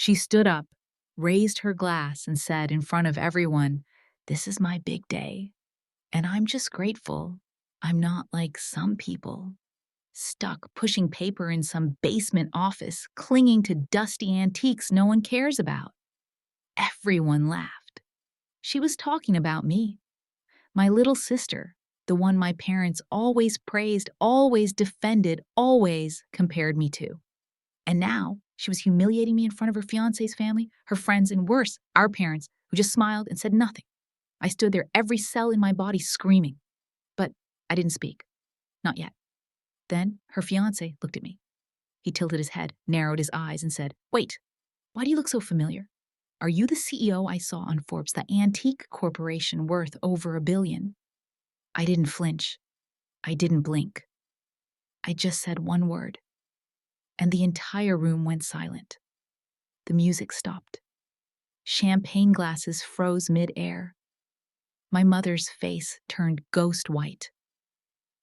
She stood up, raised her glass, and said in front of everyone, "This is my big day, and I'm just grateful I'm not like some people, stuck pushing paper in some basement office, clinging to dusty antiques no one cares about." Everyone laughed. She was talking about me, my little sister, the one my parents always praised, always defended, always compared me to. And now she was humiliating me in front of her fiancé's family, her friends, and worse, our parents, who just smiled and said nothing. I stood there, every cell in my body screaming. But I didn't speak. Not yet. Then her fiancé looked at me. He tilted his head, narrowed his eyes, and said, "Wait, why do you look so familiar? Are you the CEO I saw on Forbes, the antique corporation worth over $1 billion?" I didn't flinch. I didn't blink. I just said one word, and the entire room went silent. The music stopped. Champagne glasses froze mid-air. My mother's face turned ghost white.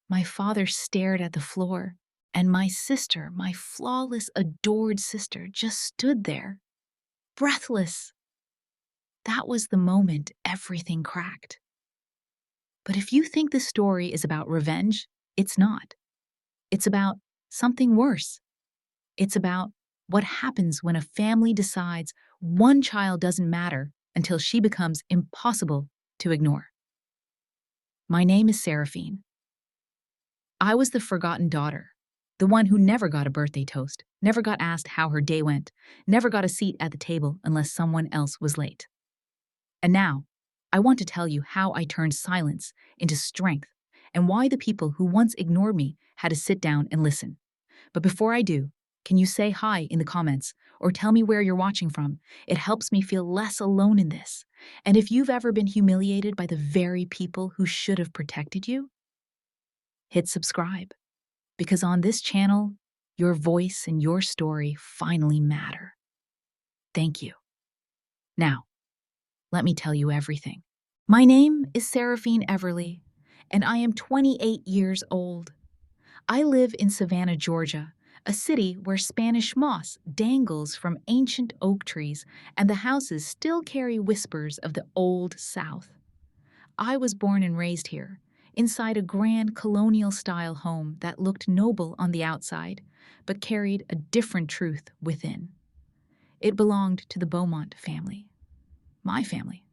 My father stared at the floor, and my sister, my flawless, adored sister, just stood there, breathless. That was the moment everything cracked. But if you think this story is about revenge, it's not. It's about something worse. It's about what happens when a family decides one child doesn't matter until she becomes impossible to ignore. My name is Seraphine. I was the forgotten daughter, the one who never got a birthday toast, never got asked how her day went, never got a seat at the table unless someone else was late. And now, I want to tell you how I turned silence into strength and why the people who once ignored me had to sit down and listen. But before I do, can you say hi in the comments or tell me where you're watching from? It helps me feel less alone in this. And if you've ever been humiliated by the very people who should have protected you, hit subscribe, because on this channel, your voice and your story finally matter. Thank you. Now, let me tell you everything. My name is Seraphine Everly, and I am 28 years old. I live in Savannah, Georgia, a city where Spanish moss dangles from ancient oak trees and the houses still carry whispers of the old South. I was born and raised here, inside a grand colonial-style home that looked noble on the outside, but carried a different truth within. It belonged to the Beaumont family, my family.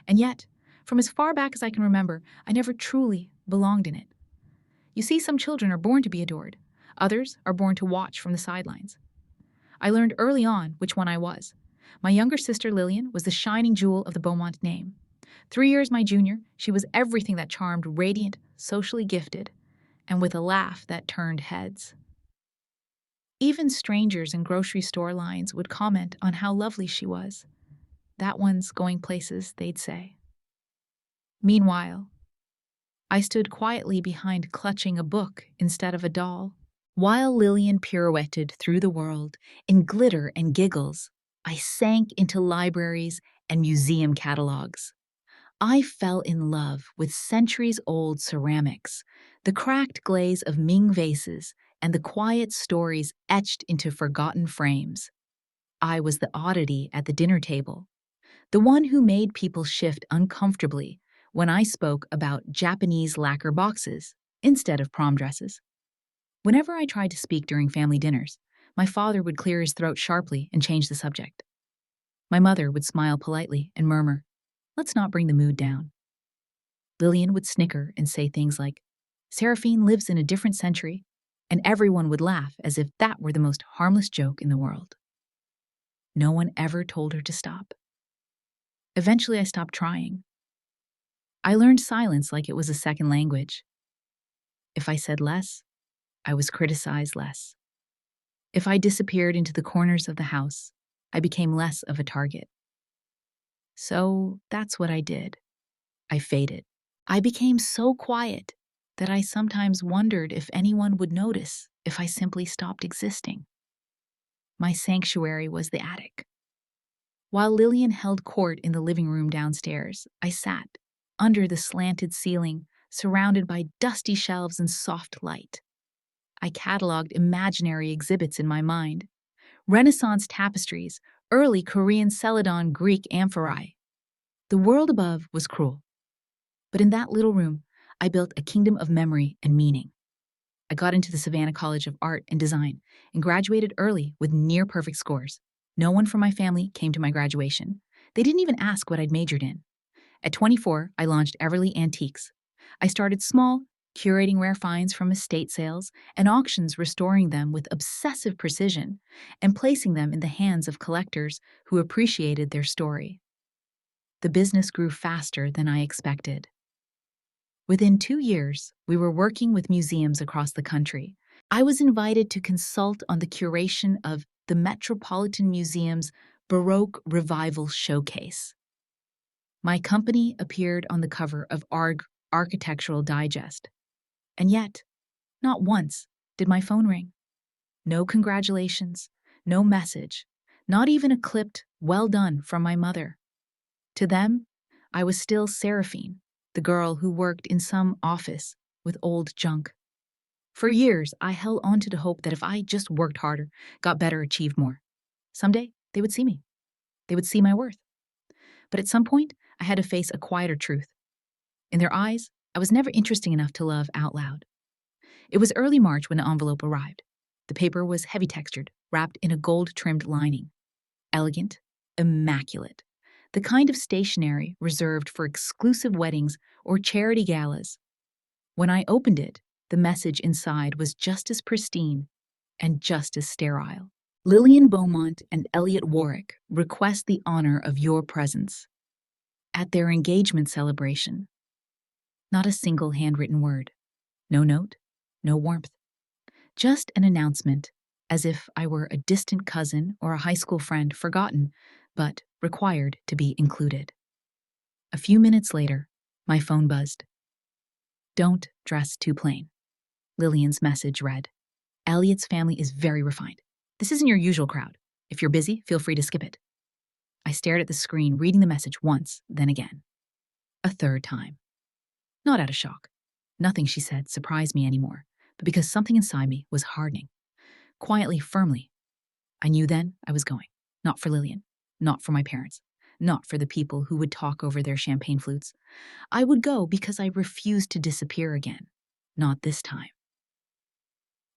And yet, from as far back as I can remember, I never truly belonged in it. You see, some children are born to be adored. Others are born to watch from the sidelines. I learned early on which one I was. My younger sister, Lillian, was the shining jewel of the Beaumont name. 3 years my junior, she was everything that charmed, radiant, socially gifted, and with a laugh that turned heads. Even strangers in grocery store lines would comment on how lovely she was. "That one's going places," they'd say. Meanwhile, I stood quietly behind clutching a book instead of a doll. While Lillian pirouetted through the world in glitter and giggles, I sank into libraries and museum catalogs. I fell in love with centuries-old ceramics, the cracked glaze of Ming vases, and the quiet stories etched into forgotten frames. I was the oddity at the dinner table, the one who made people shift uncomfortably when I spoke about Japanese lacquer boxes instead of prom dresses. Whenever I tried to speak during family dinners, my father would clear his throat sharply and change the subject. My mother would smile politely and murmur, "Let's not bring the mood down." Lillian would snicker and say things like, "Seraphine lives in a different century," and everyone would laugh as if that were the most harmless joke in the world. No one ever told her to stop. Eventually, I stopped trying. I learned silence like it was a second language. If I said less, I was criticized less. If I disappeared into the corners of the house, I became less of a target. So that's what I did. I faded. I became so quiet that I sometimes wondered if anyone would notice if I simply stopped existing. My sanctuary was the attic. While Lillian held court in the living room downstairs, I sat under the slanted ceiling, surrounded by dusty shelves and soft light. I cataloged imaginary exhibits in my mind: Renaissance tapestries, early Korean Celadon Greek amphorae. The world above was cruel, but in that little room, I built a kingdom of memory and meaning. I got into the Savannah College of Art and Design and graduated early with near perfect scores. No one from my family came to my graduation. They didn't even ask what I'd majored in. At 24, I launched Everly Antiques. I started small, curating rare finds from estate sales and auctions, restoring them with obsessive precision and placing them in the hands of collectors who appreciated their story. The business grew faster than I expected. Within 2 years, we were working with museums across the country. I was invited to consult on the curation of the Metropolitan Museum's Baroque Revival Showcase. My company appeared on the cover of Architectural Digest. And yet, not once did my phone ring. No congratulations, no message, not even a clipped "well done" from my mother. To them, I was still Seraphine, the girl who worked in some office with old junk. For years, I held on to the hope that if I just worked harder, got better, achieved more, someday they would see me. They would see my worth. But at some point, I had to face a quieter truth. In their eyes, I was never interesting enough to love out loud. It was early March when the envelope arrived. The paper was heavy textured, wrapped in a gold-trimmed lining. Elegant, immaculate. The kind of stationery reserved for exclusive weddings or charity galas. When I opened it, the message inside was just as pristine and just as sterile. Lillian Beaumont and Elliot Warwick request the honor of your presence at their engagement celebration. Not a single handwritten word. No note, no warmth. Just an announcement, as if I were a distant cousin or a high school friend forgotten, but required to be included. A few minutes later, my phone buzzed. Don't dress too plain. Lillian's message read, Elliot's family is very refined. This isn't your usual crowd. If you're busy, feel free to skip it. I stared at the screen, reading the message once, then again. A third time. Not out of shock. Nothing she said surprised me anymore, but because something inside me was hardening. Quietly, firmly. I knew then I was going. Not for Lillian. Not for my parents. Not for the people who would talk over their champagne flutes. I would go because I refused to disappear again. Not this time.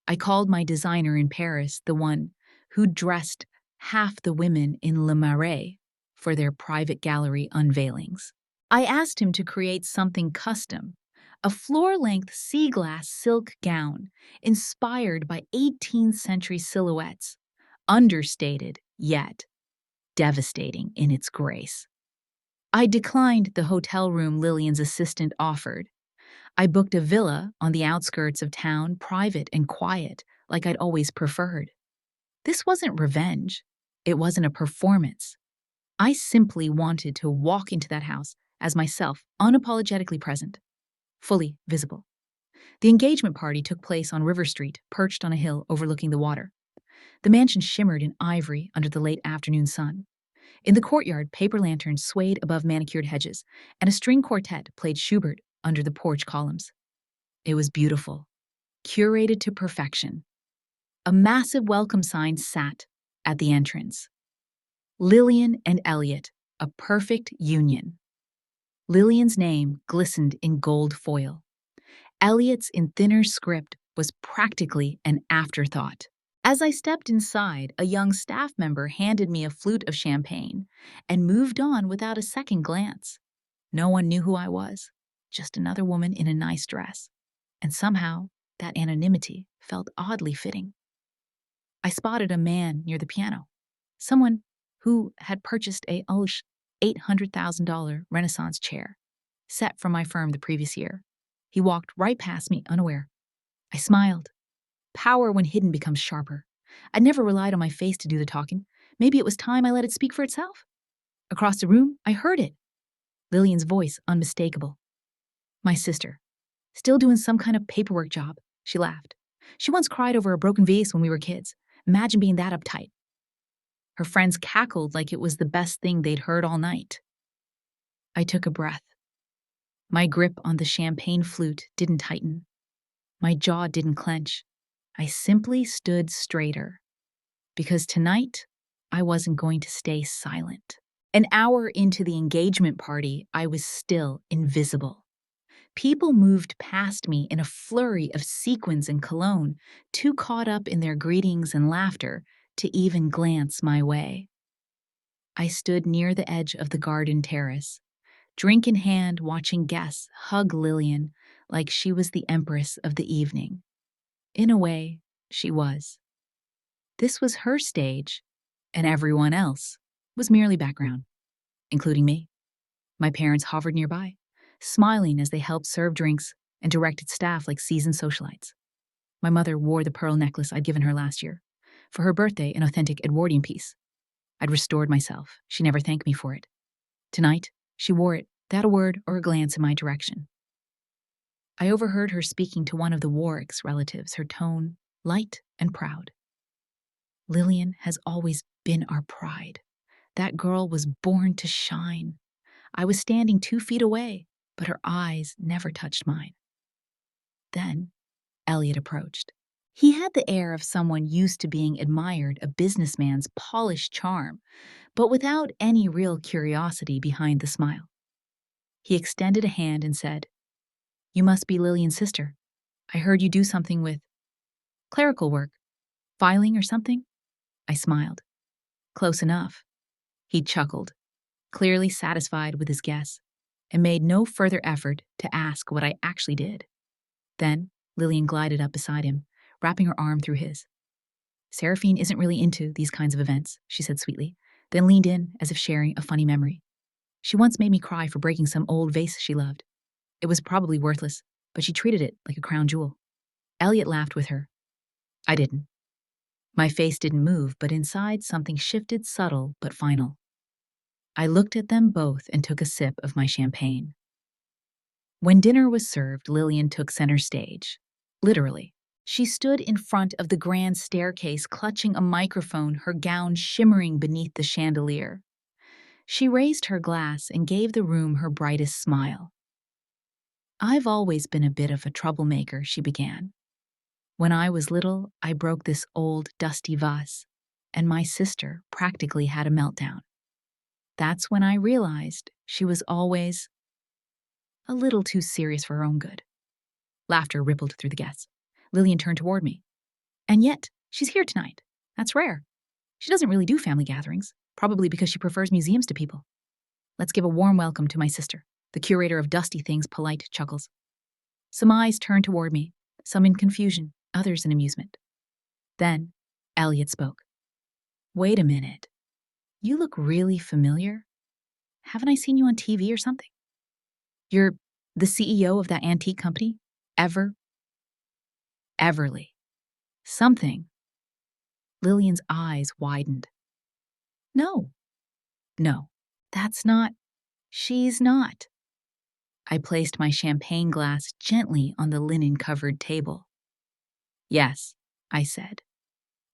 I called my designer in Paris, the one who dressed half the women in Le Marais for their private gallery unveilings. I asked him to create something custom, a floor-length sea glass silk gown inspired by 18th century silhouettes, understated yet devastating in its grace. I declined the hotel room Lillian's assistant offered. I booked a villa on the outskirts of town, private and quiet, like I'd always preferred. This wasn't revenge. It wasn't a performance. I simply wanted to walk into that house as myself, unapologetically present, fully visible. The engagement party took place on River Street, perched on a hill overlooking the water. The mansion shimmered in ivory under the late afternoon sun. In the courtyard, paper lanterns swayed above manicured hedges, and a string quartet played Schubert under the porch columns. It was beautiful, curated to perfection. A massive welcome sign sat at the entrance. Lillian and Elliot, a perfect union. Lillian's name glistened in gold foil. Elliot's in thinner script was practically an afterthought. As I stepped inside, a young staff member handed me a flute of champagne and moved on without a second glance. No one knew who I was, just another woman in a nice dress. And somehow, that anonymity felt oddly fitting. I spotted a man near the piano, someone who had purchased a $800,000 Renaissance chair, set from my firm the previous year. He walked right past me, unaware. I smiled. Power when hidden becomes sharper. I'd never relied on my face to do the talking. Maybe it was time I let it speak for itself. Across the room, I heard it. Lillian's voice, unmistakable. My sister. Still doing some kind of paperwork job. She laughed. She once cried over a broken vase when we were kids. Imagine being that uptight. Her friends cackled like it was the best thing they'd heard all night. I took a breath. My grip on the champagne flute didn't tighten. My jaw didn't clench. I simply stood straighter. Because tonight I wasn't going to stay silent. An hour into the engagement party, I was still invisible. People moved past me in a flurry of sequins and cologne, too caught up in their greetings and laughter to even glance my way. I stood near the edge of the garden terrace, drink in hand, watching guests hug Lillian like she was the empress of the evening. In a way, she was. This was her stage, and everyone else was merely background, including me. My parents hovered nearby, smiling as they helped serve drinks and directed staff like seasoned socialites. My mother wore the pearl necklace I'd given her last year. For her birthday, an authentic Edwardian piece. I'd restored myself. She never thanked me for it. Tonight, she wore it, without a word or a glance in my direction. I overheard her speaking to one of the Warwick's relatives, her tone light and proud. Lillian has always been our pride. That girl was born to shine. I was standing 2 feet away, but her eyes never touched mine. Then, Elliot approached. He had the air of someone used to being admired, a businessman's polished charm, but without any real curiosity behind the smile. He extended a hand and said, "You must be Lillian's sister. I heard you do something with clerical work, filing or something?" I smiled. "Close enough." He chuckled, clearly satisfied with his guess, and made no further effort to ask what I actually did. Then Lillian glided up beside him, wrapping her arm through his. "Seraphine isn't really into these kinds of events," she said sweetly, then leaned in as if sharing a funny memory. "She once made me cry for breaking some old vase she loved. It was probably worthless, but she treated it like a crown jewel." Elliot laughed with her. I didn't. My face didn't move, but inside something shifted, subtle but final. I looked at them both and took a sip of my champagne. When dinner was served, Lillian took center stage. Literally. She stood in front of the grand staircase, clutching a microphone, her gown shimmering beneath the chandelier. She raised her glass and gave the room her brightest smile. "I've always been a bit of a troublemaker," she began. "When I was little, I broke this old, dusty vase, and my sister practically had a meltdown. That's when I realized she was always a little too serious for her own good." Laughter rippled through the guests. Lillian turned toward me. "And yet, she's here tonight. That's rare. She doesn't really do family gatherings, probably because she prefers museums to people. Let's give a warm welcome to my sister." The curator of dusty things polite chuckles. Some eyes turned toward me, some in confusion, others in amusement. Then, Elliot spoke. "Wait a minute. You look really familiar. Haven't I seen you on TV or something? You're the CEO of that antique company? Everly. Something." Lillian's eyes widened. No, that's not. She's not." I placed my champagne glass gently on the linen-covered table. "Yes," I said.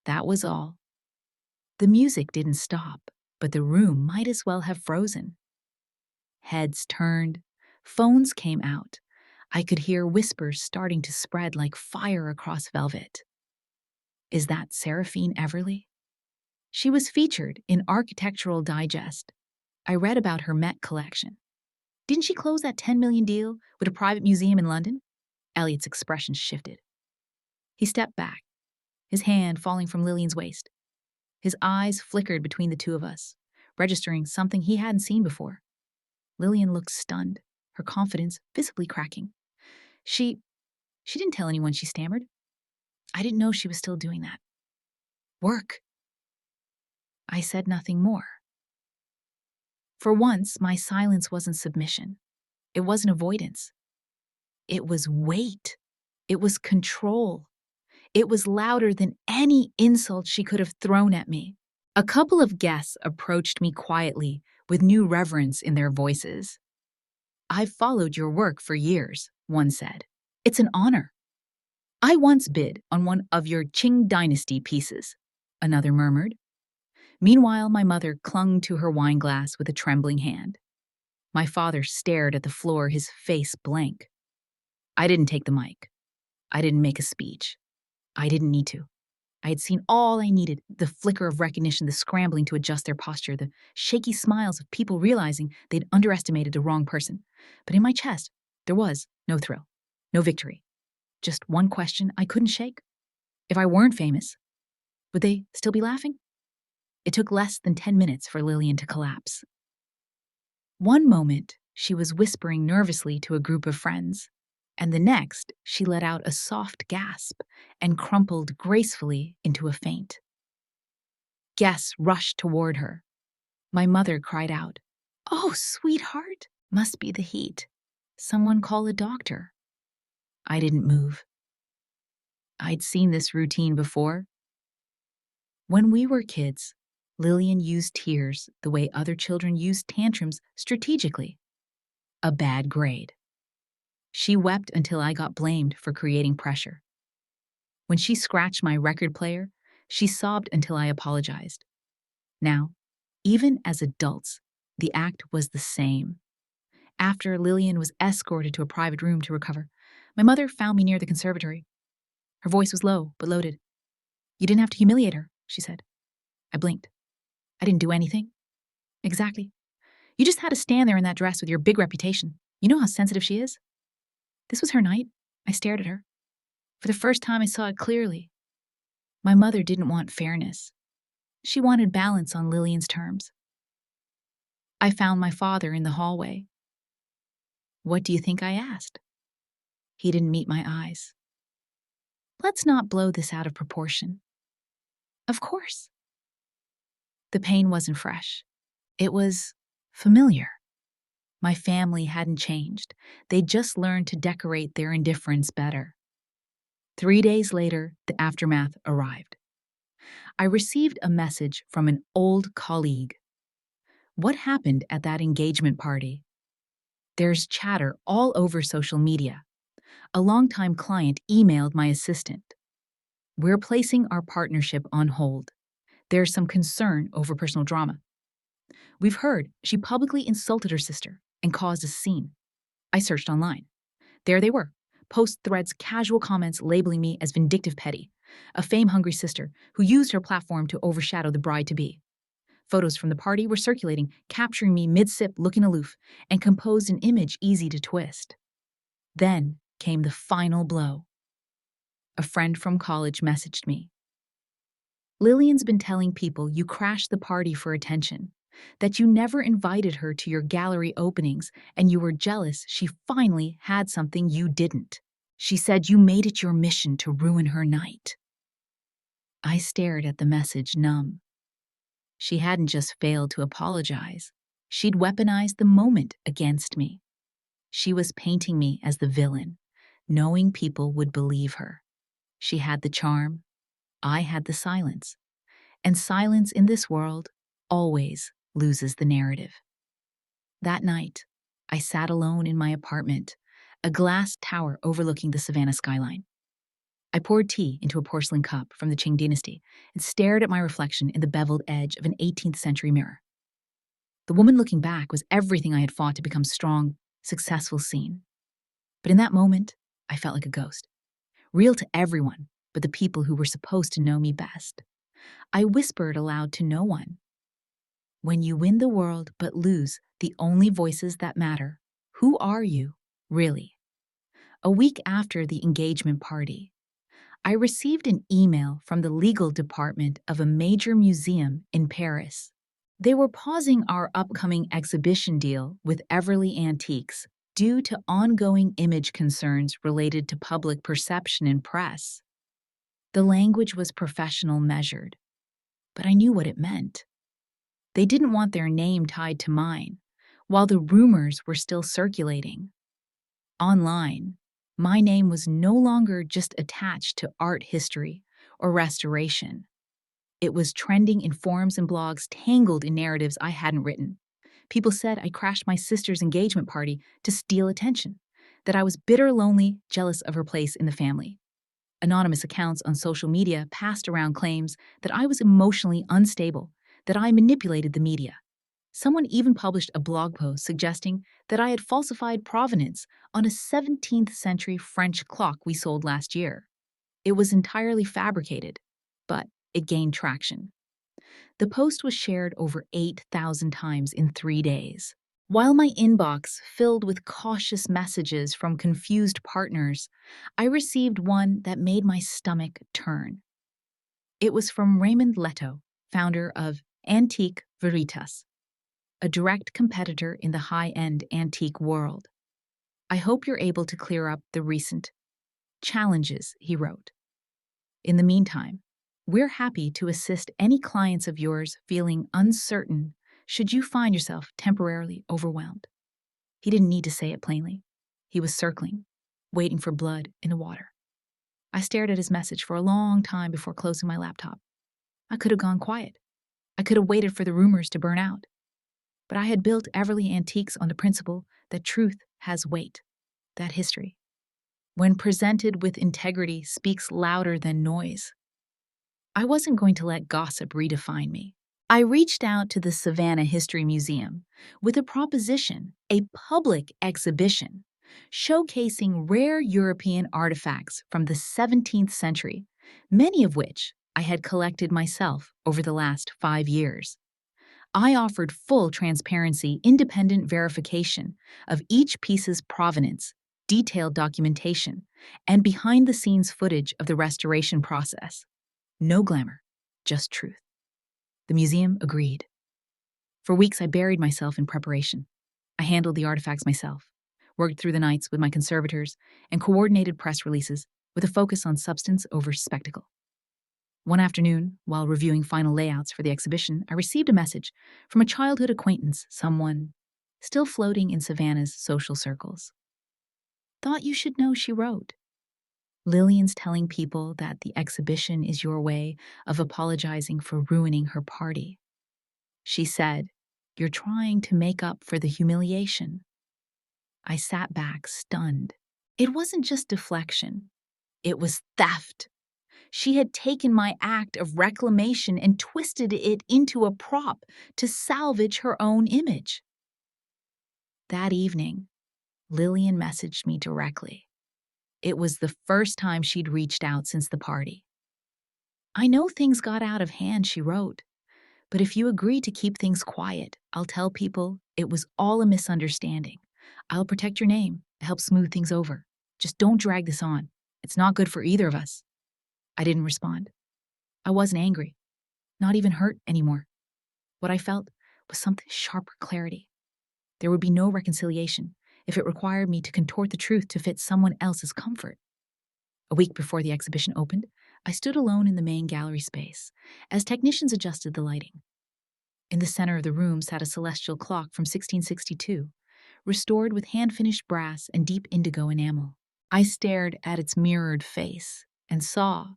That was all. The music didn't stop, but the room might as well have frozen. Heads turned, phones came out. I could hear whispers starting to spread like fire across velvet. Is that Seraphine Everly? She was featured in Architectural Digest. I read about her Met collection. Didn't she close that 10 million deal with a private museum in London? Elliot's expression shifted. He stepped back, his hand falling from Lillian's waist. His eyes flickered between the two of us, registering something he hadn't seen before. Lillian looked stunned, her confidence visibly cracking. She didn't tell anyone, she stammered. I didn't know she was still doing that. Work. I said nothing more. For once, my silence wasn't submission. It wasn't avoidance. It was weight. It was control. It was louder than any insult she could have thrown at me. A couple of guests approached me quietly, with new reverence in their voices. "I've followed your work for years," one said. "It's an honor." "I once bid on one of your Qing dynasty pieces," another murmured. Meanwhile, my mother clung to her wine glass with a trembling hand. My father stared at the floor, his face blank. I didn't take the mic. I didn't make a speech. I didn't need to. I had seen all I needed: the flicker of recognition, the scrambling to adjust their posture, the shaky smiles of people realizing they'd underestimated the wrong person. But in my chest, there was no thrill, no victory. Just one question I couldn't shake. If I weren't famous, would they still be laughing? It took less than 10 minutes for Lillian to collapse. One moment, she was whispering nervously to a group of friends, and the next, she let out a soft gasp and crumpled gracefully into a faint. Guests rushed toward her. My mother cried out, "Oh, sweetheart, must be the heat. Someone call a doctor." I didn't move. I'd seen this routine before. When we were kids, Lillian used tears the way other children used tantrums strategically. A bad grade. She wept until I got blamed for creating pressure. When she scratched my record player, she sobbed until I apologized. Now, even as adults, the act was the same. After Lillian was escorted to a private room to recover, my mother found me near the conservatory. Her voice was low but loaded. "You didn't have to humiliate her," she said. I blinked. "I didn't do anything." "Exactly. You just had to stand there in that dress with your big reputation. You know how sensitive she is." This was her night. I stared at her. For the first time, I saw it clearly. My mother didn't want fairness. She wanted balance on Lillian's terms. I found my father in the hallway. "What do you think I asked?" He didn't meet my eyes. "Let's not blow this out of proportion." "Of course." The pain wasn't fresh. It was familiar. My family hadn't changed. They'd just learned to decorate their indifference better. 3 days later, the aftermath arrived. I received a message from an old colleague. "What happened at that engagement party?" There's chatter all over social media. A longtime client emailed my assistant. "We're placing our partnership on hold. There's some concern over personal drama. We've heard she publicly insulted her sister and caused a scene." I searched online. There they were, post threads, casual comments labeling me as vindictive petty, a fame-hungry sister who used her platform to overshadow the bride-to-be. Photos from the party were circulating, capturing me mid-sip looking aloof, and composed an image easy to twist. Then came the final blow. A friend from college messaged me. "Lillian's been telling people you crashed the party for attention, that you never invited her to your gallery openings, and you were jealous she finally had something you didn't. She said you made it your mission to ruin her night." I stared at the message, numb. She hadn't just failed to apologize. She'd weaponized the moment against me. She was painting me as the villain, knowing people would believe her. She had the charm. I had the silence. And silence in this world always loses the narrative. That night, I sat alone in my apartment, a glass tower overlooking the Savannah skyline. I poured tea into a porcelain cup from the Qing dynasty and stared at my reflection in the beveled edge of an 18th century mirror. The woman looking back was everything I had fought to become strong, successful seen. But in that moment, I felt like a ghost, real to everyone but the people who were supposed to know me best. I whispered aloud to no one. "When you win the world but lose the only voices that matter, who are you, really?" A week after the engagement party, I received an email from the legal department of a major museum in Paris. They were pausing our upcoming exhibition deal with Everly Antiques due to ongoing image concerns related to public perception and press. The language was professional, measured, but I knew what it meant. They didn't want their name tied to mine, while the rumors were still circulating. Online, my name was no longer just attached to art history or restoration. It was trending in forums and blogs, tangled in narratives I hadn't written. People said I crashed my sister's engagement party to steal attention, that I was bitter, lonely, jealous of her place in the family. Anonymous accounts on social media passed around claims that I was emotionally unstable, that I manipulated the media. Someone even published a blog post suggesting that I had falsified provenance on a 17th century French clock we sold last year. It was entirely fabricated. but it gained traction. The post was shared over 8,000 times in 3 days. While my inbox filled with cautious messages from confused partners, I received one that made my stomach turn. It was from Raymond Leto, founder of Antique Veritas, a direct competitor in the high-end antique world. I hope you're able to clear up the recent challenges, he wrote. In the meantime, we're happy to assist any clients of yours feeling uncertain should you find yourself temporarily overwhelmed. He didn't need to say it plainly. He was circling, waiting for blood in the water. I stared at his message for a long time before closing my laptop. I could have gone quiet. I could have waited for the rumors to burn out. But I had built Everly Antiques on the principle that truth has weight, that history, when presented with integrity, speaks louder than noise. I wasn't going to let gossip redefine me. I reached out to the Savannah History Museum with a proposition, a public exhibition, showcasing rare European artifacts from the 17th century, many of which I had collected myself over the last 5 years. I offered full transparency, independent verification of each piece's provenance, detailed documentation, and behind-the-scenes footage of the restoration process. No glamour, just truth. The museum agreed. For weeks, I buried myself in preparation. I handled the artifacts myself, worked through the nights with my conservators, and coordinated press releases with a focus on substance over spectacle. One afternoon, while reviewing final layouts for the exhibition, I received a message from a childhood acquaintance, someone still floating in Savannah's social circles. "Thought you should know," she wrote. "Lillian's telling people that the exhibition is your way of apologizing for ruining her party. She said, you're trying to make up for the humiliation." I sat back, stunned. It wasn't just deflection. It was theft. She had taken my act of reclamation and twisted it into a prop to salvage her own image. That evening, Lillian messaged me directly. It was the first time she'd reached out since the party. "I know things got out of hand," she wrote, "but if you agree to keep things quiet, I'll tell people it was all a misunderstanding. I'll protect your name, help smooth things over. Just don't drag this on. It's not good for either of us." I didn't respond. I wasn't angry, not even hurt anymore. What I felt was something sharper clarity. There would be no reconciliation if it required me to contort the truth to fit someone else's comfort. A week before the exhibition opened, I stood alone in the main gallery space as technicians adjusted the lighting. In the center of the room sat a celestial clock from 1662, restored with hand-finished brass and deep indigo enamel. I stared at its mirrored face and saw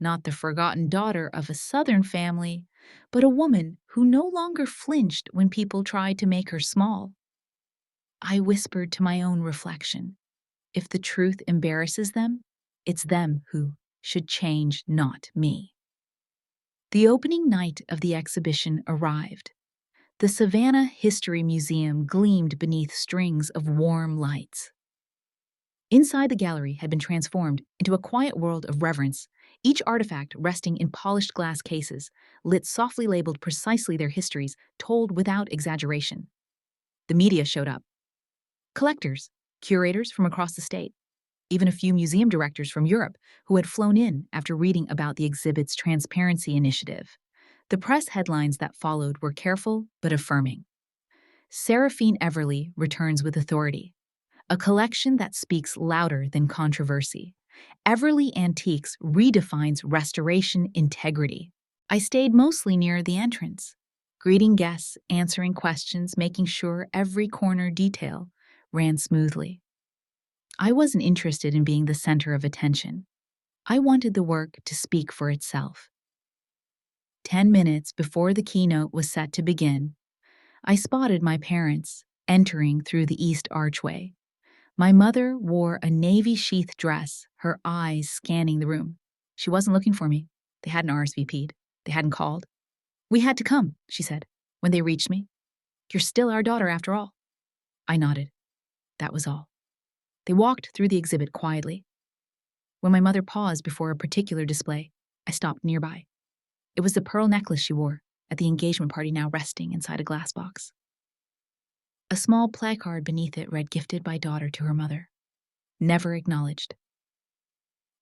not the forgotten daughter of a Southern family, but a woman who no longer flinched when people tried to make her small. I whispered to my own reflection, if the truth embarrasses them, it's them who should change, not me. The opening night of the exhibition arrived. The Savannah History Museum gleamed beneath strings of warm lights. Inside the gallery had been transformed into a quiet world of reverence, each artifact resting in polished glass cases, lit softly labeled precisely their histories, told without exaggeration. The media showed up. Collectors, curators from across the state, even a few museum directors from Europe who had flown in after reading about the exhibit's transparency initiative. The press headlines that followed were careful but affirming. Seraphine Everly returns with authority. A collection that speaks louder than controversy. Everly Antiques redefines restoration integrity. I stayed mostly near the entrance, greeting guests, answering questions, making sure every corner detail ran smoothly. I wasn't interested in being the center of attention. I wanted the work to speak for itself. 10 minutes before the keynote was set to begin, I spotted my parents entering through the east archway. My mother wore a navy sheath dress, her eyes scanning the room. She wasn't looking for me. They hadn't RSVP'd. They hadn't called. "We had to come," she said, when they reached me. "You're still our daughter after all." I nodded. That was all. They walked through the exhibit quietly. When my mother paused before a particular display, I stopped nearby. It was the pearl necklace she wore at the engagement party, now resting inside a glass box. A small placard beneath it read, "Gifted by daughter to her mother. Never acknowledged."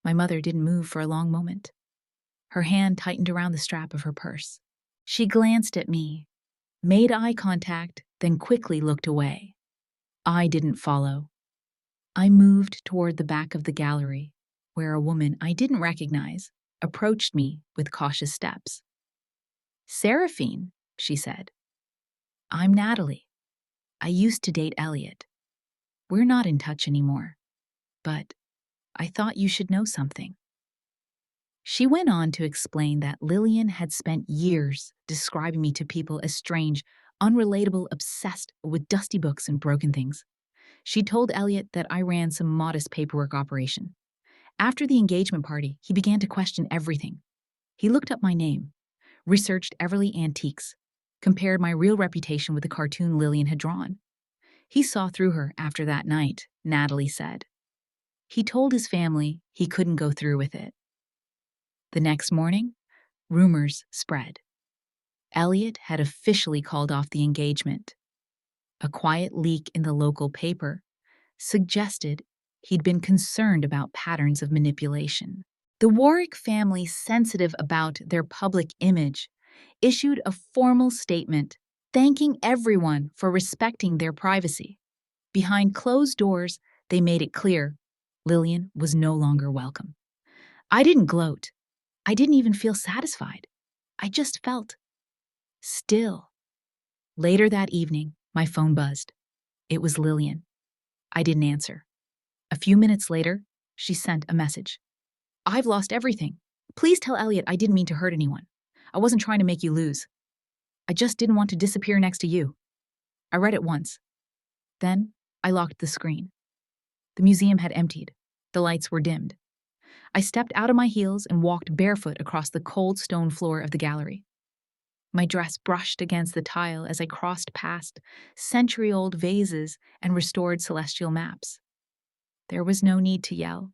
My mother didn't move for a long moment. Her hand tightened around the strap of her purse. She glanced at me, made eye contact, then quickly looked away. I didn't follow. I moved toward the back of the gallery, where a woman I didn't recognize approached me with cautious steps. "Seraphine," she said. "I'm Natalie. I used to date Elliot. We're not in touch anymore, but I thought you should know something." She went on to explain that Lillian had spent years describing me to people as strange, unrelatable, obsessed with dusty books and broken things. She told Elliot that I ran some modest paperwork operation. After the engagement party, he began to question everything. He looked up my name, researched Everly Antiques, compared my real reputation with the cartoon Lillian had drawn. He saw through her after that night, Natalie said. He told his family he couldn't go through with it. The next morning, rumors spread. Elliot had officially called off the engagement. A quiet leak in the local paper suggested he'd been concerned about patterns of manipulation. The Warwick family, sensitive about their public image, issued a formal statement thanking everyone for respecting their privacy. Behind closed doors, they made it clear Lillian was no longer welcome. I didn't gloat. I didn't even feel satisfied. I just felt still. Later that evening, my phone buzzed. It was Lillian. I didn't answer. A few minutes later, she sent a message. "I've lost everything. Please tell Elliot I didn't mean to hurt anyone. I wasn't trying to make you lose. I just didn't want to disappear next to you." I read it once. Then I locked the screen. The museum had emptied. The lights were dimmed. I stepped out of my heels and walked barefoot across the cold stone floor of the gallery. My dress brushed against the tile as I crossed past century-old vases and restored celestial maps. There was no need to yell.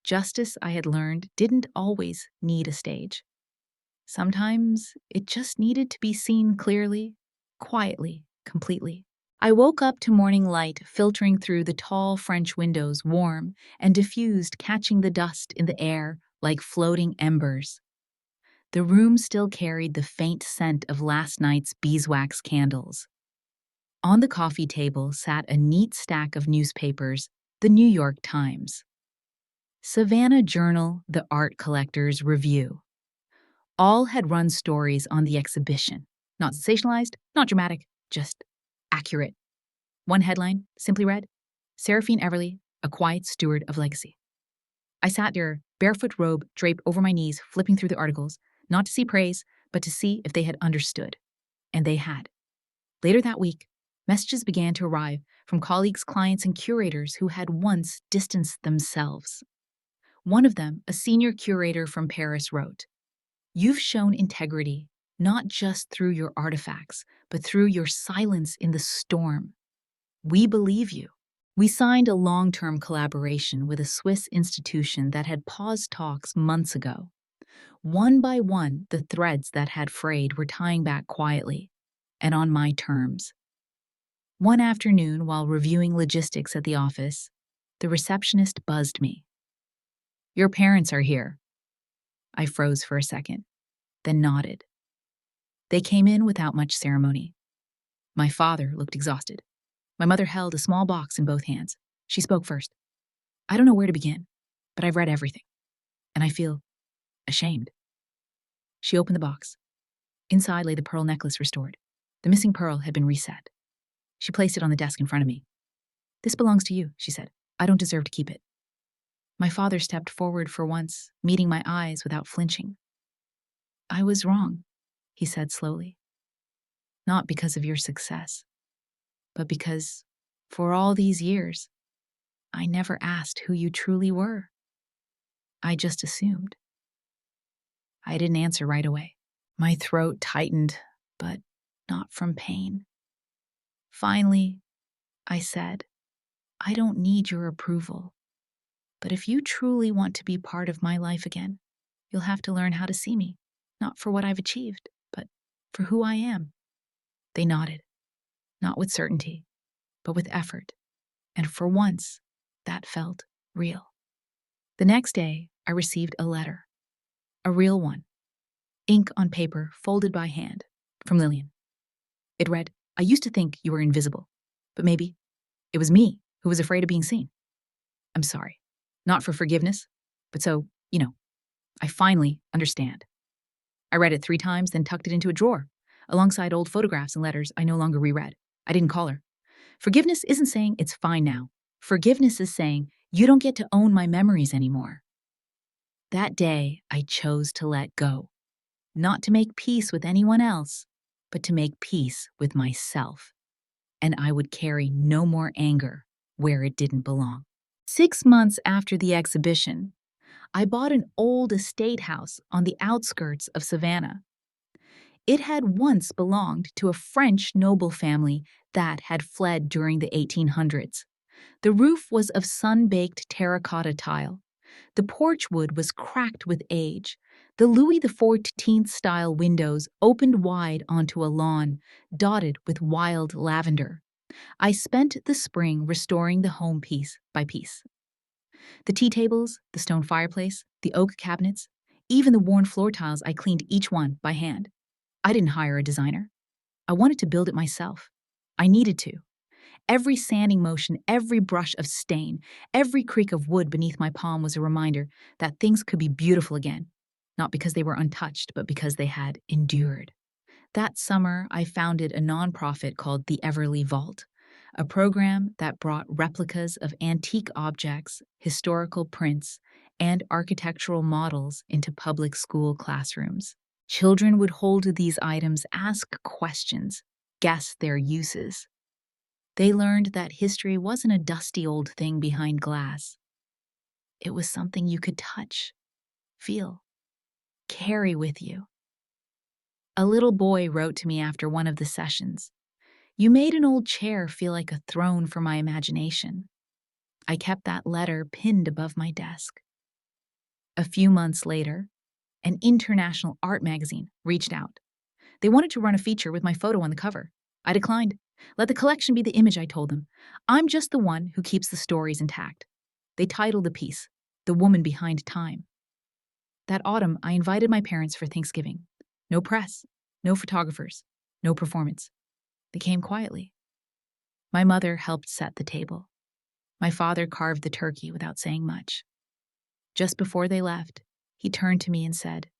Justice, I had learned, didn't always need a stage. Sometimes it just needed to be seen clearly, quietly, completely. I woke up to morning light filtering through the tall French windows, warm and diffused, catching the dust in the air like floating embers. The room still carried the faint scent of last night's beeswax candles. On the coffee table sat a neat stack of newspapers, the New York Times, Savannah Journal, the Art Collector's Review. All had run stories on the exhibition. Not sensationalized, not dramatic, just accurate. One headline simply read, "Seraphine Everly, a quiet steward of legacy." I sat there, barefoot robe draped over my knees, flipping through the articles, not to see praise, but to see if they had understood. And they had. Later that week, messages began to arrive from colleagues, clients, and curators who had once distanced themselves. One of them, a senior curator from Paris, wrote, "You've shown integrity, not just through your artifacts, but through your silence in the storm. We believe you." We signed a long-term collaboration with a Swiss institution that had paused talks months ago. One by one, the threads that had frayed were tying back quietly, and on my terms. One afternoon, while reviewing logistics at the office, the receptionist buzzed me. "Your parents are here." I froze for a second, then nodded. They came in without much ceremony. My father looked exhausted. My mother held a small box in both hands. She spoke first. "I don't know where to begin, but I've read everything, and I feel ashamed." She opened the box. Inside lay the pearl necklace restored. The missing pearl had been reset. She placed it on the desk in front of me. "This belongs to you," she said. "I don't deserve to keep it." My father stepped forward for once, meeting my eyes without flinching. "I was wrong," he said slowly. "Not because of your success, but because, for all these years, I never asked who you truly were. I just assumed." I didn't answer right away. My throat tightened, but not from pain. Finally, I said, "I don't need your approval, but if you truly want to be part of my life again, You'll have to learn how to see me, not for what I've achieved, but for who I am." They nodded, not with certainty, but with effort, and for once, that felt real. The next day, I received a letter, a real one, ink on paper folded by hand, from Lillian. It read, "I used to think you were invisible, but maybe it was me who was afraid of being seen. I'm sorry. Not for forgiveness, but so, I finally understand." I read it 3 times, then tucked it into a drawer, alongside old photographs and letters I no longer reread. I didn't call her. Forgiveness isn't saying it's fine now. Forgiveness is saying you don't get to own my memories anymore. That day, I chose to let go, not to make peace with anyone else, but to make peace with myself. And I would carry no more anger where it didn't belong. 6 months after the exhibition, I bought an old estate house on the outskirts of Savannah. It had once belonged to a French noble family that had fled during the 1800s. The roof was of sun-baked terracotta tile. The porch wood was cracked with age. The Louis XIV-style windows opened wide onto a lawn, dotted with wild lavender. I spent the spring restoring the home piece by piece. The tea tables, the stone fireplace, the oak cabinets, even the worn floor tiles, I cleaned each one by hand. I didn't hire a designer. I wanted to build it myself. I needed to. Every sanding motion, every brush of stain, every creak of wood beneath my palm was a reminder that things could be beautiful again, not because they were untouched, but because they had endured. That summer, I founded a nonprofit called the Everly Vault, a program that brought replicas of antique objects, historical prints, and architectural models into public school classrooms. Children would hold these items, ask questions, guess their uses. They learned that history wasn't a dusty old thing behind glass. It was something you could touch, feel, carry with you. A little boy wrote to me after one of the sessions, "You made an old chair feel like a throne for my imagination." I kept that letter pinned above my desk. A few months later, an international art magazine reached out. They wanted to run a feature with my photo on the cover. I declined. "Let the collection be the image," I told them. "I'm just the one who keeps the stories intact." They titled the piece, "The Woman Behind Time." That autumn, I invited my parents for Thanksgiving. No press, no photographers, no performance. They came quietly. My mother helped set the table. My father carved the turkey without saying much. Just before they left, he turned to me and said,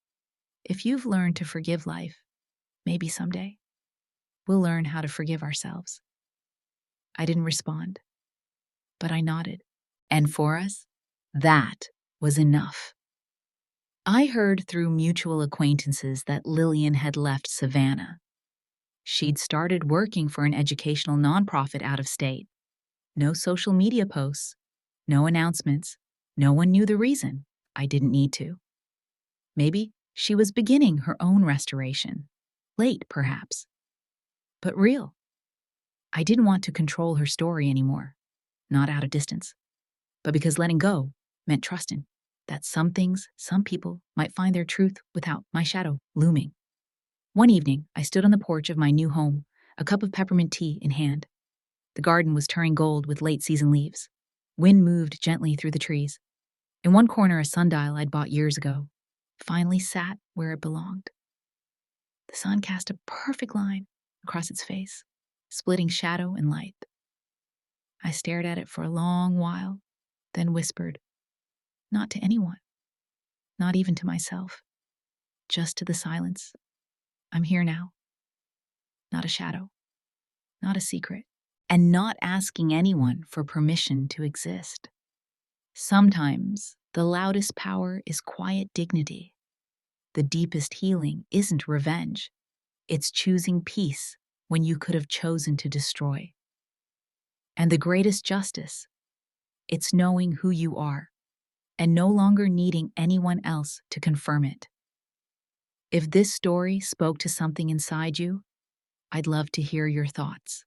"If you've learned to forgive life, maybe someday we'll learn how to forgive ourselves." I didn't respond, but I nodded. And for us, that was enough. I heard through mutual acquaintances that Lillian had left Savannah. She'd started working for an educational nonprofit out of state. No social media posts, no announcements. No one knew the reason. I didn't need to. Maybe she was beginning her own restoration. Late, perhaps, but real. I didn't want to control her story anymore, not out of distance, but because letting go meant trusting that some things, some people might find their truth without my shadow looming. One evening, I stood on the porch of my new home, a cup of peppermint tea in hand. The garden was turning gold with late-season leaves. Wind moved gently through the trees. In one corner, a sundial I'd bought years ago finally sat where it belonged. The sun cast a perfect line across its face, splitting shadow and light. I stared at it for a long while, then whispered, not to anyone, not even to myself, just to the silence. I'm here now. Not a shadow, not a secret, and not asking anyone for permission to exist. Sometimes the loudest power is quiet dignity. The deepest healing isn't revenge. It's choosing peace when you could have chosen to destroy. And the greatest justice, it's knowing who you are and no longer needing anyone else to confirm it. If this story spoke to something inside you, I'd love to hear your thoughts.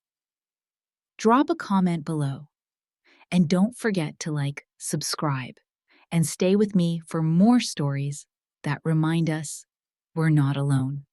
Drop a comment below. And don't forget to subscribe, and stay with me for more stories that remind us we're not alone.